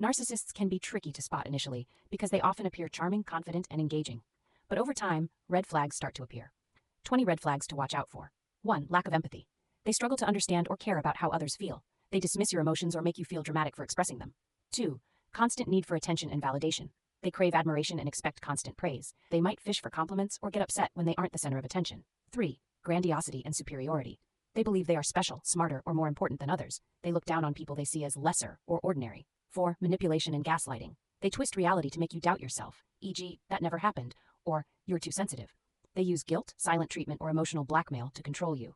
Narcissists can be tricky to spot initially because they often appear charming, confident, and engaging. But over time, red flags start to appear. 20 red flags to watch out for. 1. Lack of empathy. They struggle to understand or care about how others feel. They dismiss your emotions or make you feel dramatic for expressing them. 2. Constant need for attention and validation. They crave admiration and expect constant praise. They might fish for compliments or get upset when they aren't the center of attention. 3. Grandiosity and superiority. They believe they are special, smarter, or more important than others. They look down on people they see as lesser or ordinary. 4. Manipulation and gaslighting. They twist reality to make you doubt yourself, e.g., that never happened, or you're too sensitive. They use guilt, silent treatment, or emotional blackmail to control you.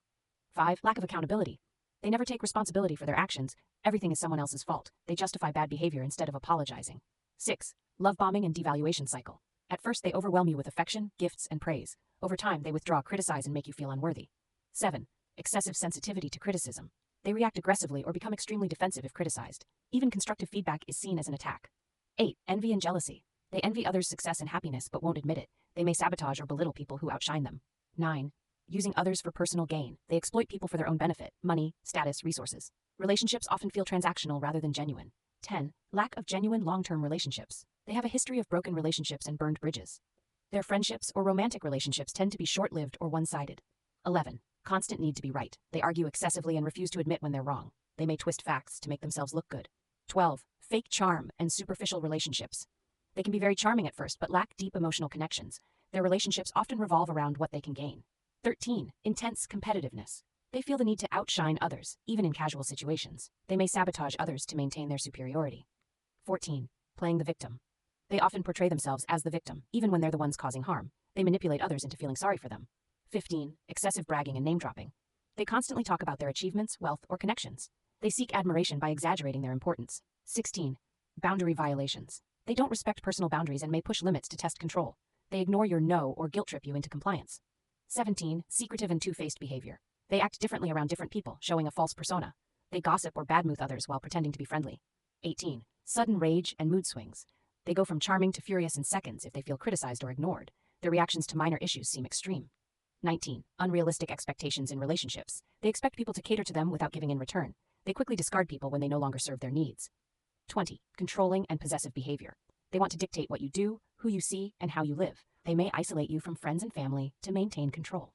5. Lack of accountability. They never take responsibility for their actions. Everything is someone else's fault. They justify bad behavior instead of apologizing. 6. Love bombing and devaluation cycle. At first, they overwhelm you with affection, gifts, and praise. Over time, they withdraw, criticize, and make you feel unworthy. 7. Excessive sensitivity to criticism. They react aggressively or become extremely defensive if criticized. Even constructive feedback is seen as an attack. 8. Envy and jealousy. They envy others' success and happiness but won't admit it. They may sabotage or belittle people who outshine them. 9. Using others for personal gain. They exploit people for their own benefit, money, status, resources. Relationships often feel transactional rather than genuine. 10. Lack of genuine long-term relationships. They have a history of broken relationships and burned bridges. Their friendships or romantic relationships tend to be short-lived or one-sided. 11. Constant need to be right. They argue excessively and refuse to admit when they're wrong. They may twist facts to make themselves look good. 12. Fake charm and superficial relationships. They can be very charming at first but lack deep emotional connections. Their relationships often revolve around what they can gain. 13. Intense competitiveness. They feel the need to outshine others, even in casual situations. They may sabotage others to maintain their superiority. 14. Playing the victim. They often portray themselves as the victim, even when they're the ones causing harm. They manipulate others into feeling sorry for them. 15. Excessive bragging and name-dropping. They constantly talk about their achievements, wealth, or connections. They seek admiration by exaggerating their importance. 16. Boundary violations. They don't respect personal boundaries and may push limits to test control. They ignore your no or guilt trip you into compliance. 17. Secretive and two-faced behavior. They act differently around different people, showing a false persona. They gossip or badmouth others while pretending to be friendly. 18. Sudden rage and mood swings. They go from charming to furious in seconds if they feel criticized or ignored. Their reactions to minor issues seem extreme. 19. Unrealistic expectations in relationships. They expect people to cater to them without giving in return. They quickly discard people when they no longer serve their needs. 20. Controlling and possessive behavior. They want to dictate what you do, who you see, and how you live. They may isolate you from friends and family to maintain control.